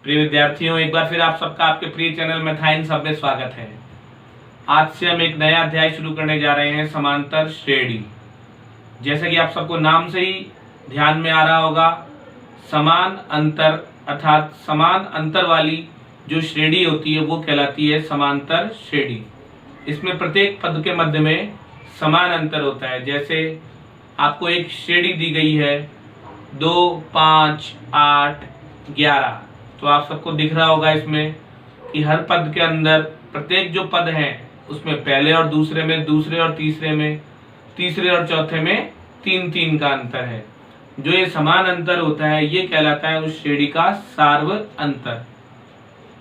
प्रिय विद्यार्थियों, एक बार फिर आप सबका आपके प्रिय चैनल मैथाइन सब में स्वागत है। आज से हम एक नया अध्याय शुरू करने जा रहे हैं, समांतर श्रेणी। जैसे कि आप सबको नाम से ही ध्यान में आ रहा होगा, समान अंतर अर्थात समान अंतर वाली जो श्रेणी होती है वो कहलाती है समांतर श्रेणी। इसमें प्रत्येक पद के मध्य में समान अंतर होता है। जैसे आपको एक श्रेणी दी गई है 2, 5, 8, 11, तो आप सबको दिख रहा होगा इसमें कि हर पद के अंदर प्रत्येक जो पद हैं उसमें पहले और दूसरे में, दूसरे और तीसरे में, तीसरे और चौथे में 3-3 का अंतर है। जो ये समान अंतर होता है ये कहलाता है उस श्रेणी का सार्व अंतर।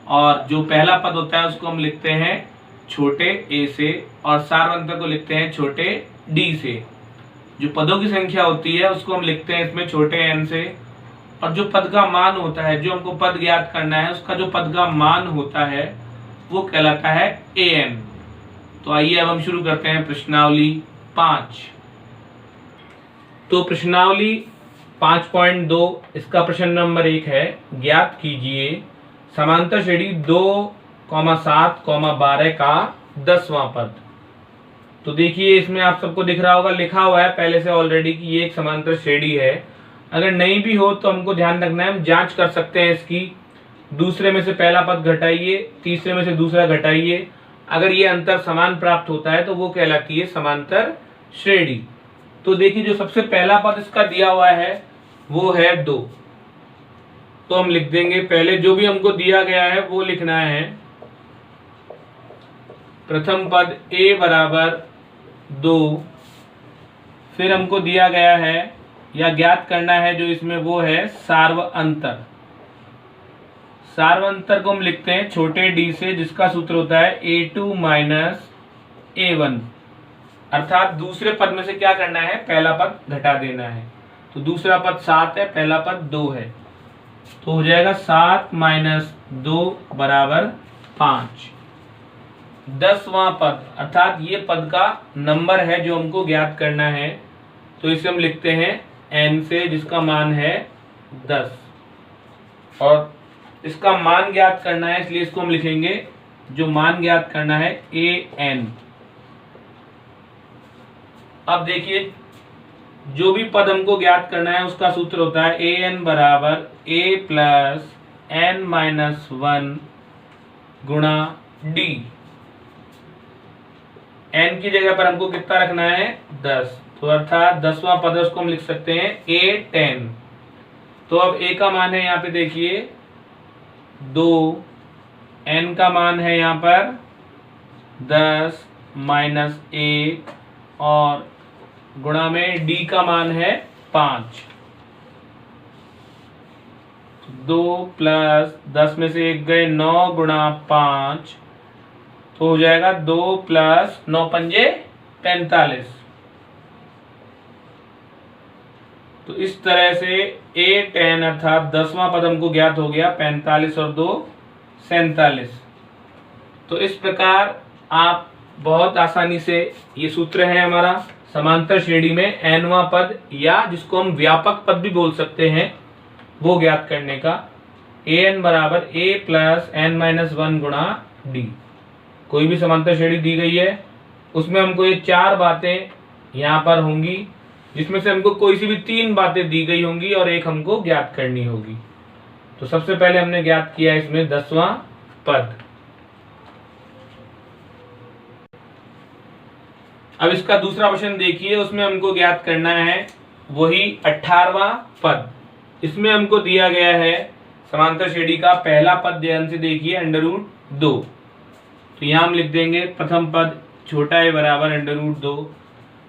और जो पहला पद होता है उसको हम लिखते हैं छोटे a से और सार्व अंतर को लिखते हैं छोटे d से। जो पदों की संख्या होती है उसको हम लिखते हैं इसमें छोटे n से। और जो पद का मान होता है, जो हमको पद ज्ञात करना है, उसका जो पद का मान होता है वो कहलाता है an। तो आइए अब हम शुरू करते हैं प्रश्नावली 5। तो प्रश्नावली 5.2 इसका प्रश्न नंबर 1 है, ज्ञात कीजिए समांतर श्रेणी 2,7,12 का 10वां पद। तो देखिए इसमें आप सबको दिख रहा होगा, लिखा हुआ है पहले से ऑलरेडी कि ये एक समांतर श्रेणी है। अगर नहीं भी हो तो हमको ध्यान रखना है, हम जांच कर सकते हैं इसकी। दूसरे में से पहला पद घटाइए, तीसरे में से दूसरा घटाइए, अगर ये अंतर समान प्राप्त होता है तो वो कहलाती है समांतर श्रेणी। तो देखिए जो सबसे पहला पद इसका दिया हुआ है वो है 2, तो हम लिख देंगे पहले जो भी हमको दिया गया है वो लिखना है। प्रथम पद a बराबर 2, फिर हमको दिया गया है या ज्ञात करना है जो इसमें वो है सार्व अंतर। सार्व अंतर को हम लिखते हैं छोटे d से, जिसका सूत्र होता है a2 माइनस a1। अर्थात दूसरे पद में से क्या करना है, पहला पद घटा देना है। तो दूसरा पद 7 है, पहला पद 2 है, तो हो जाएगा 7 माइनस 2 बराबर 5। 10वां पद अर्थात ये पद का नंबर है जो हमको ज्ञात करना है, तो इसे हम लिखते हैं n से, जिसका मान है 10। और इसका मान ज्ञात करना है इसलिए इसको हम लिखेंगे, जो मान ज्ञात करना है an। अब देखिए जो भी पद हमको ज्ञात करना है उसका सूत्र होता है an बराबर a प्लस n माइनस 1 गुणा d। n की जगह पर हमको कितना रखना है, 10। तो अर्थात 10वां पद उसको हम लिख सकते हैं a10। तो अब a का मान है यहाँ पे देखिए 2, n का मान है यहाँ पर 10 माइनस 1 और गुणा में d का मान है 5। 2 प्लस 10 में से 1 गए 9 गुणा 5, तो हो जाएगा 2 प्लस 9 पंजे 45। तो इस तरह से a10 अर्थात 10वां पद हमको ज्ञात हो गया, 45 और 2 47। तो इस प्रकार आप बहुत आसानी से, ये सूत्र है हमारा समांतर श्रेणी में nवां पद या जिसको हम व्यापक पद भी बोल सकते हैं वो ज्ञात करने का। an बराबर a प्लस n माइनस 1 गुणा d। कोई भी समांतर श्रेणी दी गई है उसमें हमको ये 4 बातें यहाँ पर होंगी, जिसमें से हमको कोई सी भी 3 बातें दी गई होंगी और एक हमको ज्ञात करनी होगी। तो सबसे पहले हमने ज्ञात किया इसमें 10वां पद। अब इसका दूसरा प्रश्न देखिए, उसमें हमको ज्ञात करना है वही 18वां पद। इसमें हमको दिया गया है समांतर श्रेणी का पहला पद, ध्यान से देखिए √2। तो यहाँ हम लिख देंगे प्रथम पद छोटा a बराबर √2।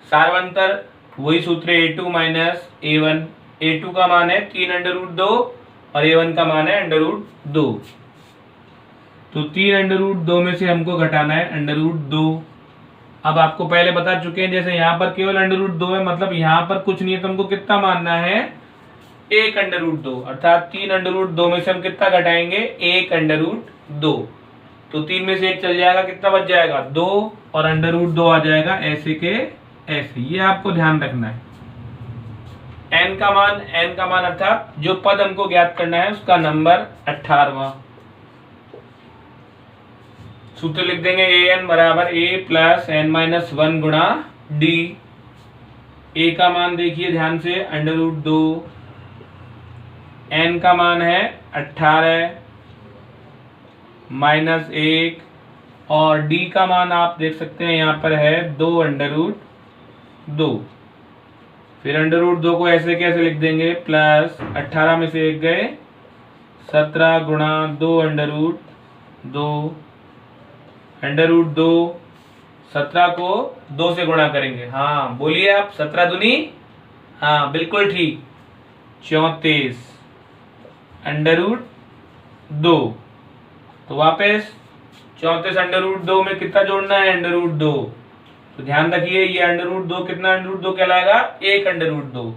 सार्वंतर वही सूत्र a2 माइनस a1। a2 का मान है 3√2 और a1 का मान है √2। तो 3√2 में से हमको घटाना है √2। अब आपको पहले बता चुके हैं, जैसे यहाँ पर केवल √2 है, मतलब यहाँ पर कुछ नहीं है, तो हमको कितना मानना है, 1√2। अर्थात 3√2 में से हम कितना घटाएंगे, 1√2। तो 3 में से 1 चल जाएगा, कितना बच जाएगा, 2 और √2 आ जाएगा ऐसे के ऐसे। ये आपको ध्यान रखना है। n का मान अर्थात जो पद हमको ज्ञात करना है उसका नंबर 18वां। सूत्र लिख देंगे an बराबर a प्लस n माइनस 1 गुणा d। a का मान देखिए ध्यान से √2, n का मान है 18 माइनस 1 और d का मान आप देख सकते हैं यहाँ पर है 2 √2। फिर √2 को ऐसे कैसे लिख देंगे, प्लस 18 में से 1 गए 17 गुणा 2 √2। √2 17 को 2 से गुणा करेंगे। हाँ बोलिए आप, 17 दूनी, हाँ बिल्कुल ठीक, 34 √2। तो वापस 34 √2 में कितना जोड़ना है, √2। तो ध्यान रखिए ये √2 कितना √2 कहलाएगा, 1 √2।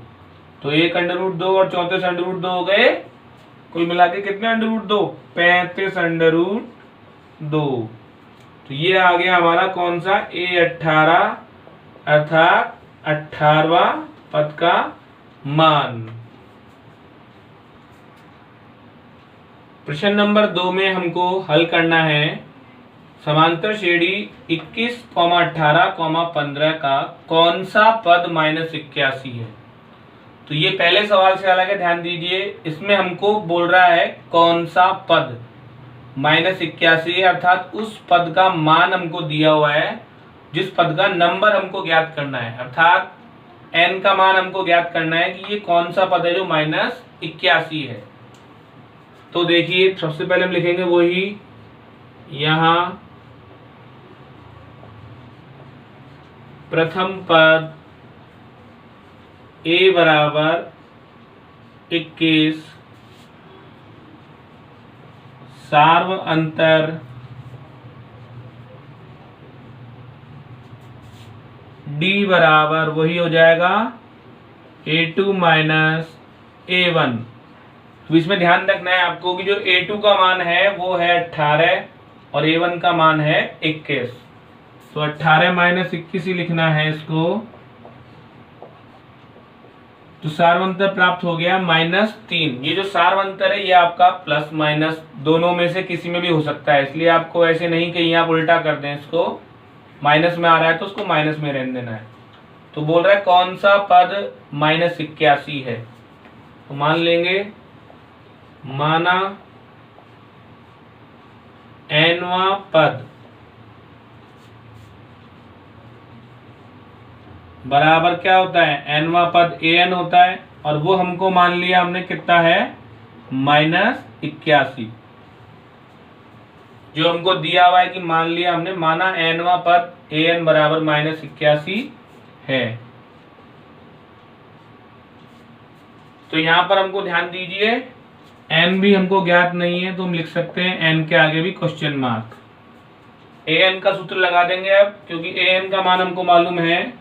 तो 1 √2 और 34 √2 हो गए, कुल मिला के कितने √2, 35 √2। तो ये आ गया हमारा कौन सा, A18 अर्थात 18वां पद का मान। प्रश्न नंबर 2 में हमको हल करना है समांतर श्रेणी 21, 18, 15 का कौन सा पद -81 है। तो ये पहले सवाल से अलग है, ध्यान दीजिए। इसमें हमको बोल रहा है कौन सा पद -81 अर्थात उस पद का मान हमको दिया हुआ है, जिस पद का नंबर हमको ज्ञात करना है, अर्थात n का मान हमको ज्ञात करना है कि ये कौन सा पद है जो -81 है। तो देखिए सबसे पहले हम लिखेंगे वही, यहां प्रथम पद a बराबर 21, सार्व अंतर d बराबर वही हो जाएगा a2 माइनस a1। तो इसमें ध्यान रखना है आपको कि जो a2 का मान है वो है 18 और a1 का मान है 21। तो 18 माइनस 21 ही लिखना है इसको। तो सार्वंतर प्राप्त हो गया -3। ये जो सार्वंतर है ये आपका प्लस माइनस दोनों में से किसी में भी हो सकता है, इसलिए आपको ऐसे नहीं कि आप उल्टा कर दें, इसको माइनस में आ रहा है तो उसको माइनस में रहने देना है। तो बोल रहा है कौन सा पद -81 है। तो मान लेंगे, माना nवां पद बराबर क्या होता है, nवां पद an होता है और वो हमको मान लिया हमने कितना है, -81। जो हमको दिया हुआ है कि मान लिया हमने, माना nवां पद an बराबर -81 है। तो यहां पर हमको ध्यान दीजिए n भी हमको ज्ञात नहीं है, तो हम लिख सकते हैं n के आगे भी क्वेश्चन मार्क। an का सूत्र लगा देंगे अब, क्योंकि an का मान हमको मालूम है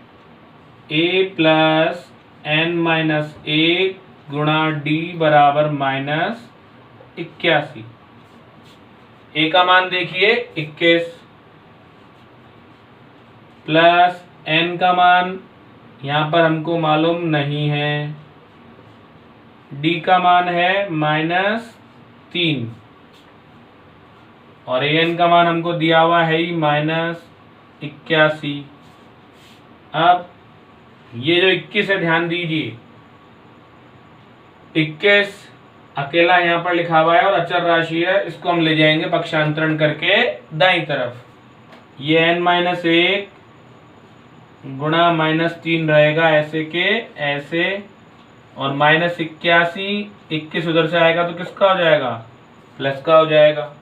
a प्लस n माइनस 1 गुणा d बराबर -81। a का मान देखिए 21 प्लस n का मान यहाँ पर हमको मालूम नहीं है, d का मान है -3 और an का मान हमको दिया हुआ है ही -81। अब ये जो 21 है ध्यान दीजिए, 21 अकेला यहाँ पर लिखा हुआ है और अचर राशि है, इसको हम ले जाएंगे पक्षांतरण करके दाईं तरफ। ये n-1 गुणा -3 रहेगा ऐसे के ऐसे, और -81 21 उधर से आएगा तो किसका हो जाएगा, प्लस का हो जाएगा।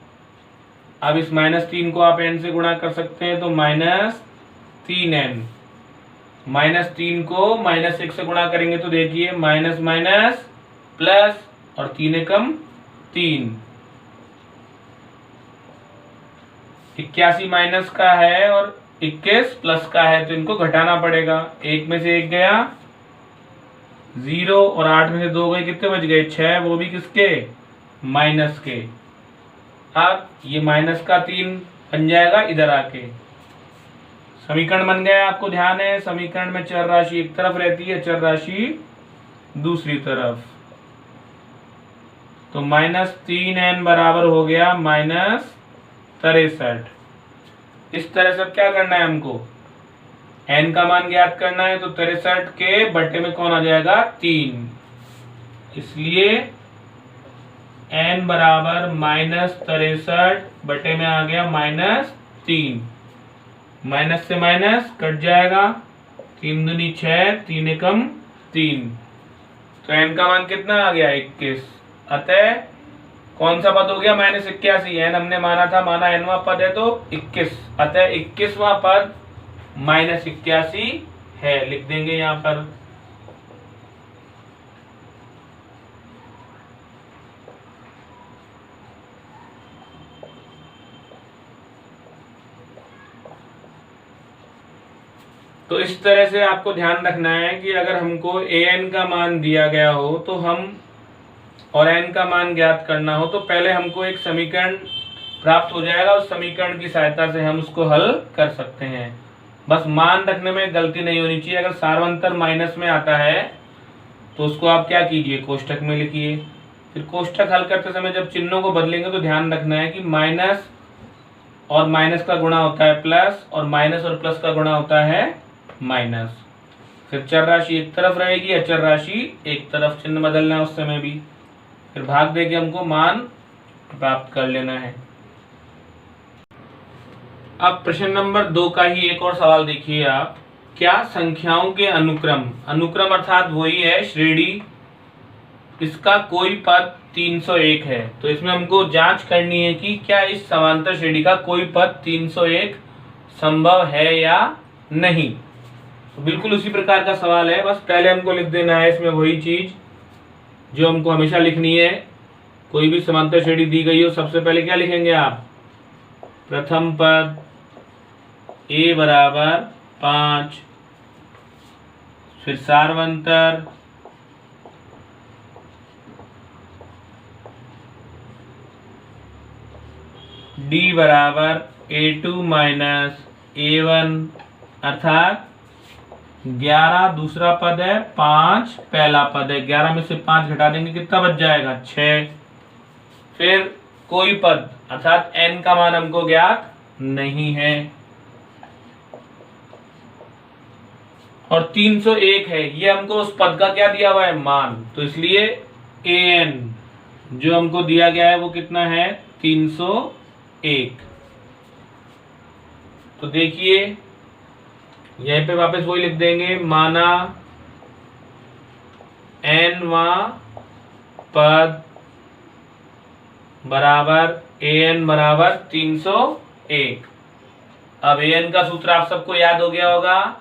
अब इस -3 को आप n से गुणा कर सकते हैं तो -3n, -3 को -1 से गुणा करेंगे तो देखिए माइनस माइनस प्लस और 3 एकम 3। 81 माइनस का है और 21 प्लस का है, तो इनको घटाना पड़ेगा। 1 में से 1 गया 0 और 8 में से 2 गए, कितने बच गए 6, वो भी किसके, माइनस के। अब ये माइनस का 3 बन जाएगा इधर आके, समीकरण बन गया। आपको ध्यान है समीकरण में चर राशि एक तरफ रहती है, चर राशि दूसरी तरफ, तो -3n बराबर हो गया -63। इस तरह से क्या करना है हमको, n का मान ज्ञात करना है, तो 63 के बटे में कौन आ जाएगा, 3। इसलिए n बराबर -63 बटे में आ गया -3। माइनस से माइनस कट जाएगा, 3 दूनी 6, 3 एकम 3, तो n का मान कितना आ गया, 21। अतः कौन सा पद हो गया, -81। n हमने माना था, माना nवां पद है तो 21, अतः 21वां पद -81 है, लिख देंगे यहां पर। तो इस तरह से आपको ध्यान रखना है कि अगर हमको an का मान दिया गया हो तो हम, और n का मान ज्ञात करना हो, तो पहले हमको एक समीकरण प्राप्त हो जाएगा, उस समीकरण की सहायता से हम उसको हल कर सकते हैं। बस मान रखने में गलती नहीं होनी चाहिए। अगर सार्वंतर माइनस में आता है तो उसको आप क्या कीजिए, कोष्ठक में लिखिए। फिर कोष्ठक हल करते समय जब चिन्हों को बदलेंगे तो ध्यान रखना है कि माइनस और माइनस का गुणा होता है प्लस, और माइनस और प्लस का गुणा होता है माइनस। फिर चर राशि एक तरफ रहेगी, अचर राशि एक तरफ, चिन्ह बदलना है उस समय भी। फिर भाग दे के हमको मान प्राप्त कर लेना है। अब प्रश्न नंबर 2 का ही एक और सवाल देखिए आप। क्या संख्याओं के अनुक्रम, अनुक्रम अर्थात वही है श्रेणी, इसका कोई पद 301 है। तो इसमें हमको जांच करनी है कि क्या इस समांतर श्रेणी का कोई पद 301 संभव है या नहीं। तो बिल्कुल उसी प्रकार का सवाल है, बस पहले हमको लिख देना है इसमें वही चीज जो हमको हमेशा लिखनी है। कोई भी समांतर श्रेणी दी गई हो, सबसे पहले क्या लिखेंगे आप, प्रथम पद a बराबर 5, फिर सार्वंतर d बराबर a2 माइनस a1, अर्थात 11 दूसरा पद है, 5 पहला पद है। 11 में से 5 घटा देंगे, कितना बच जाएगा, 6। फिर कोई पद अर्थात n का मान हमको ज्ञात नहीं है, और 301 है, ये हमको उस पद का क्या दिया हुआ है, मान। तो इसलिए an जो हमको दिया गया है वो कितना है, 301। तो देखिए यहीं पे वापस वही लिख देंगे, माना nवां पद बराबर an बराबर 301। अब an का सूत्र आप सबको याद हो गया होगा,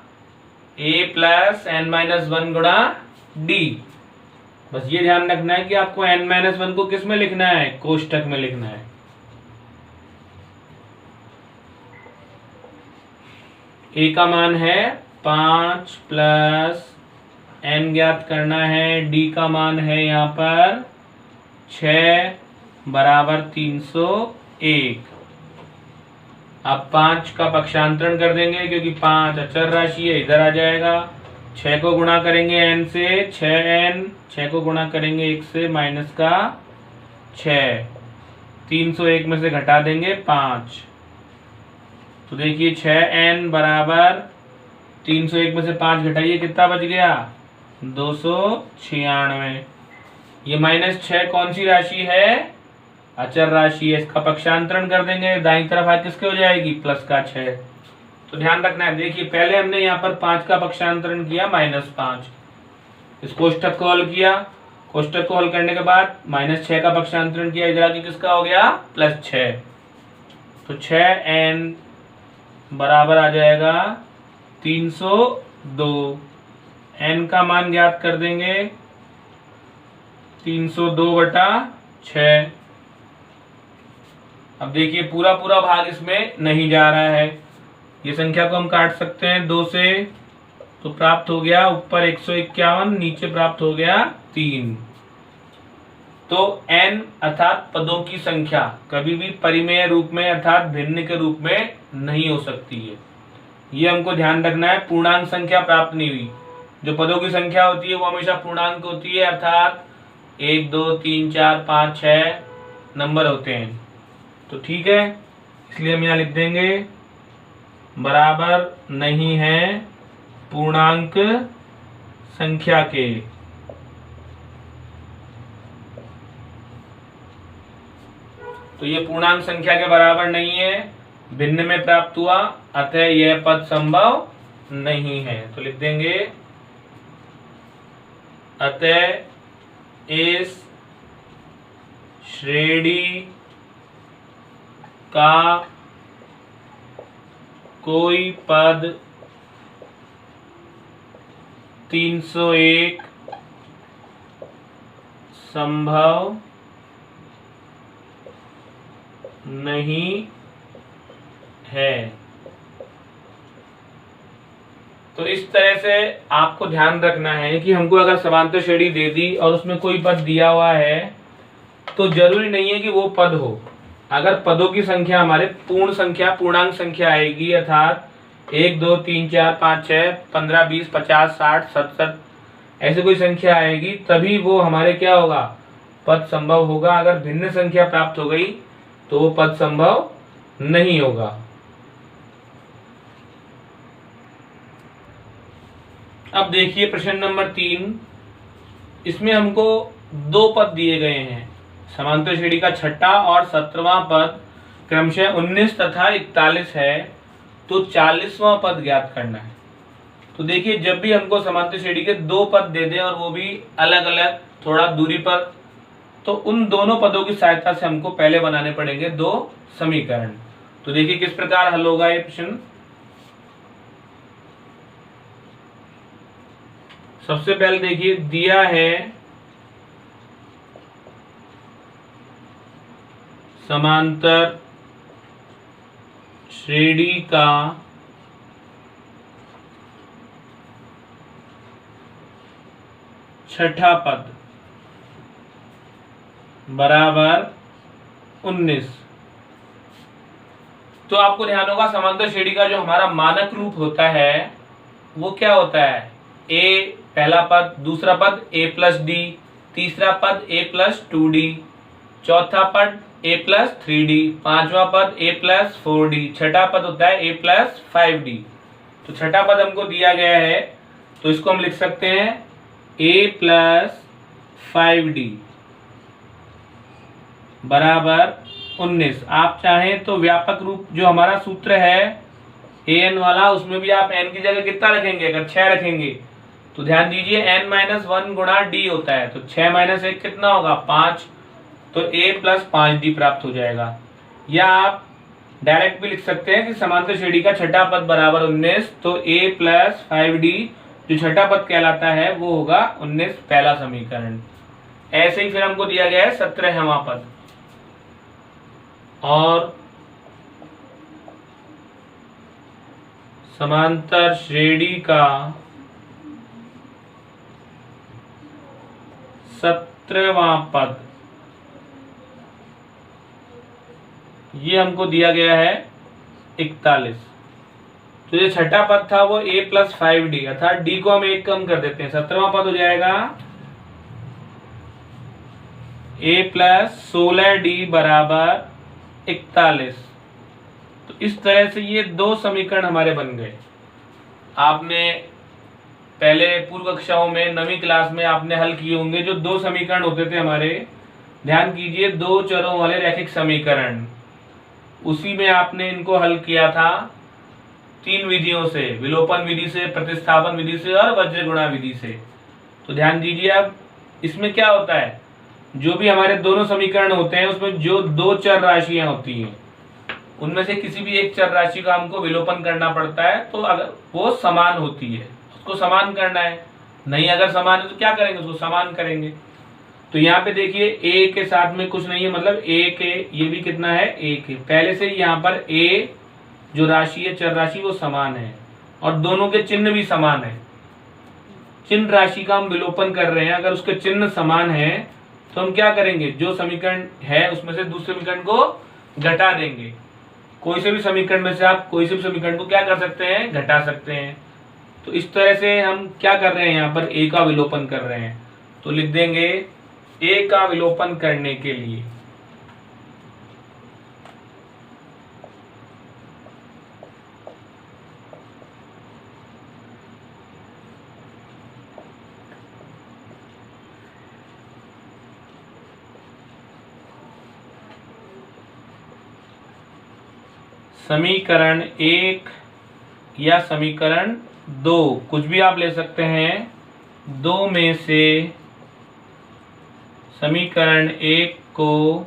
a प्लस n माइनस 1 गुणा d। बस ये ध्यान रखना है कि आपको n माइनस 1 को किस में लिखना है, कोष्ठक में लिखना है। a का मान है 5 प्लस n ज्ञात करना है, d का मान है यहाँ पर 6 बराबर 301। अब 5 का पक्षांतरण कर देंगे क्योंकि 5 अचर राशि है, इधर आ जाएगा। 6 को गुणा करेंगे n से, 6n, 6 को गुणा करेंगे 1 से, माइनस का 6, 301 में से घटा देंगे 5। तो देखिए 6n बराबर 301 में से 5 घटाइए, कितना बच गया, 296। ये -6 कौन सी राशि है, अचर राशि है। इसका पक्षांतरण कर देंगे, दाईं तरफ आ किसके हो जाएगी, प्लस का 6। तो ध्यान रखना है, देखिए पहले हमने यहाँ पर 5 का पक्षांतरण किया -5, इस कोष्ठक को हल किया, कोष्ठक को हल करने के बाद -6 का पक्षांतरण किया, इधर आके किसका हो गया, +6। तो 6n बराबर आ जाएगा 302। n का मान ज्ञात कर देंगे, 302/6। अब देखिए पूरा पूरा भाग इसमें नहीं जा रहा है, ये संख्या को हम काट सकते हैं 2 से, तो प्राप्त हो गया ऊपर 151, नीचे प्राप्त हो गया 3। तो n अर्थात पदों की संख्या कभी भी परिमेय रूप में अर्थात भिन्न के रूप में नहीं हो सकती है, ये हमको ध्यान रखना है। पूर्णांक संख्या प्राप्त नहीं हुई, जो पदों की संख्या होती है वो हमेशा पूर्णांक होती है, अर्थात 1 2 3 4 5 6 नंबर होते हैं। तो ठीक है, इसलिए हम यहाँ लिख देंगे बराबर नहीं है पूर्णांक संख्या के। तो ये पूर्णांक संख्या के बराबर नहीं है, भिन्न में प्राप्त हुआ, अतः यह पद संभव नहीं है। तो लिख देंगे अतः इस श्रेणी का कोई पद 301 संभव नहीं है। तो इस तरह से आपको ध्यान रखना है कि हमको अगर समांतर श्रेणी दे दी और उसमें कोई पद दिया हुआ है तो जरूरी नहीं है कि वो पद हो। अगर पदों की संख्या हमारे पूर्णांक संख्या आएगी, अर्थात 1 2 3 4 5 6 15 20 50 60 70 ऐसे कोई संख्या आएगी, तभी वो हमारे क्या होगा, पद संभव होगा। अगर भिन्न संख्या प्राप्त हो गई तो वो पद संभव नहीं होगा। अब देखिए प्रश्न नंबर 3, इसमें हमको दो पद दिए गए हैं, समांतर श्रेणी का छठा और 17वां पद क्रमशः 19 तथा 41 है, तो 40वां पद ज्ञात करना है। तो देखिए, जब भी हमको समांतर श्रेणी के दो पद दे दें और वो भी अलग अलग थोड़ा दूरी पर, तो उन दोनों पदों की सहायता से हमको पहले बनाने पड़ेंगे दो समीकरण। तो देखिए किस प्रकार हल होगा ये प्रश्न। सबसे पहले देखिए, दिया है समांतर श्रेणी का छठा पद बराबर 19। तो आपको ध्यान होगा समांतर श्रेणी का जो हमारा मानक रूप होता है वो क्या होता है, a पहला पद, दूसरा पद a प्लस डी, तीसरा पद a प्लस 2d, चौथा पद a प्लस 3d, पांचवा पद a प्लस 4d, छठा पद होता है a प्लस 5d। तो छठा पद हमको दिया गया है, तो इसको हम लिख सकते हैं a प्लस 5d बराबर 19। आप चाहें तो व्यापक रूप जो हमारा सूत्र है an वाला, उसमें भी आप n की जगह कितना रखेंगे, अगर 6 रखेंगे तो ध्यान दीजिए n-1 गुणा d होता है, तो 6 - 1 कितना होगा, 5, तो a प्लस 5d प्राप्त हो जाएगा। या आप डायरेक्ट भी लिख सकते हैं कि समांतर श्रेणी का छठा पद बराबर 19, तो a प्लस 5d जो छठा पद कहलाता है वो होगा 19, पहला समीकरण। ऐसे ही फिर हमको दिया गया है 17वां पद, और समांतर श्रेणी का 17वां पद, ये हमको दिया गया है 41। तो ये छठा पद था वो a प्लस 5d, अर्थात d को हम 1 कम कर देते हैं, 17वां पद हो जाएगा a प्लस 16d बराबर 41। तो इस तरह से ये दो समीकरण हमारे बन गए। आपने पहले पूर्व कक्षाओं में 9वीं क्लास में आपने हल किए होंगे, जो दो समीकरण होते थे हमारे, ध्यान कीजिए, दो चरों वाले रैखिक समीकरण, उसी में आपने इनको हल किया था 3 विधियों से, विलोपन विधि से, प्रतिस्थापन विधि से और वज्र गुणा विधि से। तो ध्यान दीजिए, अब इसमें क्या होता है, जो भी हमारे दोनों समीकरण होते हैं उसमें जो दो चर राशियां होती हैं उनमें से किसी भी एक चर राशि का हमको विलोपन करना पड़ता है। तो अगर वो समान होती है उसको समान करना है, नहीं अगर समान है तो क्या करेंगे, उसको समान करेंगे। तो यहाँ पे देखिए a के साथ में कुछ नहीं है, मतलब a के ये भी कितना है, 1 है। पहले से यहाँ पर a जो राशि है, चर राशि, वो समान है और दोनों के चिन्ह भी समान है। चिन्ह राशि का हम विलोपन कर रहे हैं, अगर उसके चिन्ह समान है तो हम क्या करेंगे, जो समीकरण है उसमें से दूसरे समीकरण को घटा देंगे। कोई से भी समीकरण में से आप कोई से भी समीकरण को क्या कर सकते हैं, घटा सकते हैं। तो इस तरह से हम क्या कर रहे हैं, यहाँ पर a का विलोपन कर रहे हैं। तो लिख देंगे a का विलोपन करने के लिए समीकरण 1 या समीकरण 2, कुछ भी आप ले सकते हैं, 2 में से समीकरण 1 को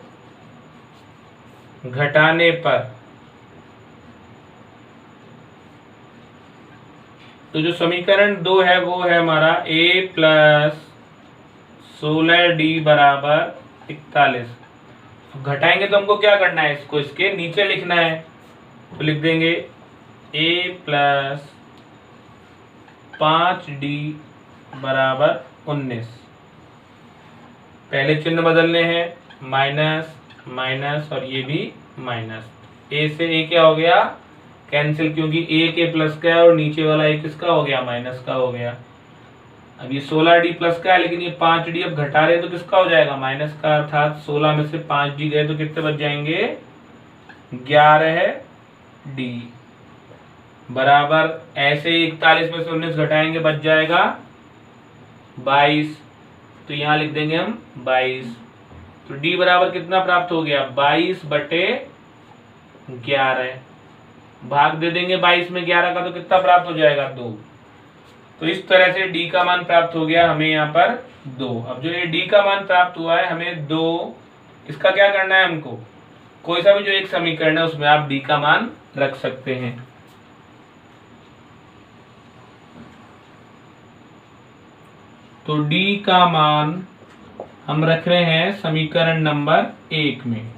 घटाने पर, तो जो समीकरण 2 है वो है हमारा a प्लस 16d बराबर 41। घटाएंगे तो हमको क्या करना है, इसको इसके नीचे लिखना है। तो लिख देंगे a प्लस 5d बराबर 19। पहले चिन्ह बदलने हैं, माइनस माइनस और ये भी माइनस। a से a क्या हो गया, कैंसिल, क्योंकि a के प्लस का है और नीचे वाला a किसका हो गया, माइनस का हो गया। अब ये 16d प्लस का है, लेकिन ये 5d अब घटा रहे तो किसका हो जाएगा, माइनस का। अर्थात 16 में से 5d गए तो कितने बच जाएंगे, 11d बराबर, ऐसे ही 41 में से 19 घटाएंगे बच जाएगा 22। तो यहाँ लिख देंगे हम 22। तो d बराबर कितना प्राप्त हो गया, 22/11। भाग दे देंगे 22 में 11 का, तो कितना प्राप्त हो जाएगा, 2। तो इस तरह से d का मान प्राप्त हो गया हमें यहाँ पर 2। अब जो ये d का मान प्राप्त हुआ है हमें 2, इसका क्या करना है हमको, कोई सा भी जो एक समीकरण है उसमें आप d का मान रख सकते हैं। तो d का मान हम रख रहे हैं समीकरण नंबर 1 में।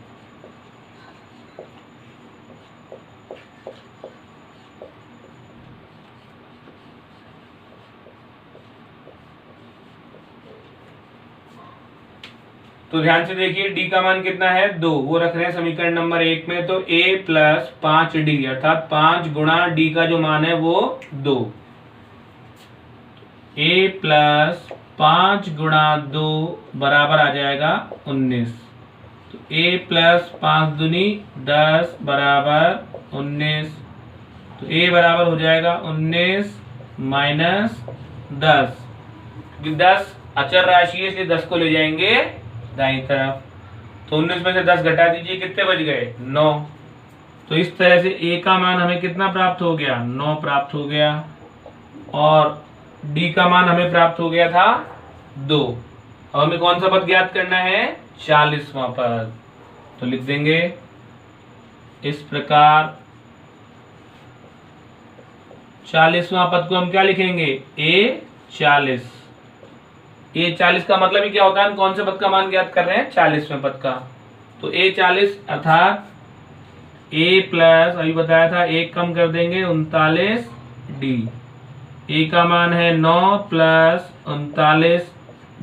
तो ध्यान से देखिए d का मान कितना है, 2, वो रख रहे हैं समीकरण नंबर 1 में। तो a प्लस 5d अर्थात 5 गुणा d का जो मान है वो 2। a प्लस 5 गुणा 2 बराबर आ जाएगा 19। तो a प्लस 5 दूनी 10 बराबर 19। तो a बराबर हो जाएगा 19 माइनस 10, क्योंकि 10 अचर राशि है इसलिए 10 को ले जाएंगे दाईं तरफ। तो 19 में से 10 घटा दीजिए, कितने बच गए, 9। तो इस तरह से a का मान हमें कितना प्राप्त हो गया, 9 प्राप्त हो गया, और d का मान हमें प्राप्त हो गया था 2। अब हमें कौन सा पद ज्ञात करना है, 40वां पद। तो लिख देंगे इस प्रकार 40वां पद को हम क्या लिखेंगे, a40। a40 का मतलब ही क्या होता है, हम कौन से पद का मान ज्ञात कर रहे हैं, 40वें पद का। तो a40 अर्थात a प्लस, अभी बताया था 1 कम कर देंगे 39d। a का मान है 9 प्लस 39,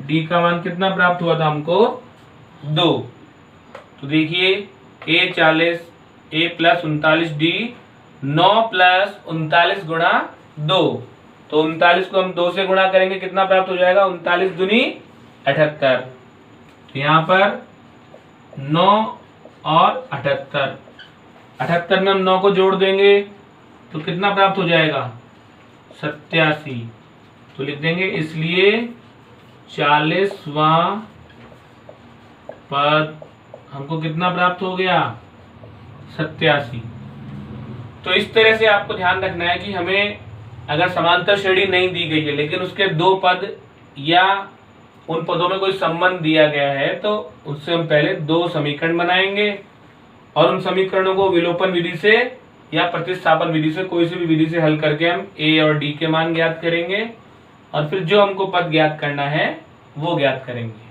d का मान कितना प्राप्त हुआ था हमको, 2। तो देखिए a40 a plus 39d, 9 plus 39 गुणा 2। तो 39 को हम 2 से गुणा करेंगे, कितना प्राप्त हो जाएगा, 39 दूनी 78। तो यहाँ पर 9 और 78, 78 में हम 9 को जोड़ देंगे तो कितना प्राप्त हो जाएगा, 87। तो लिख देंगे इसलिए 40वां पद हमको कितना प्राप्त हो गया, 87। तो इस तरह से आपको ध्यान रखना है कि हमें अगर समांतर श्रेणी नहीं दी गई है लेकिन उसके 2 पद या उन पदों में कोई संबंध दिया गया है, तो उससे हम पहले 2 समीकरण बनाएंगे और उन समीकरणों को विलोपन विधि से या प्रतिस्थापन विधि से, कोई सी भी विधि से हल करके हम a और d के मान ज्ञात करेंगे, और फिर जो हमको पद ज्ञात करना है वो ज्ञात करेंगे।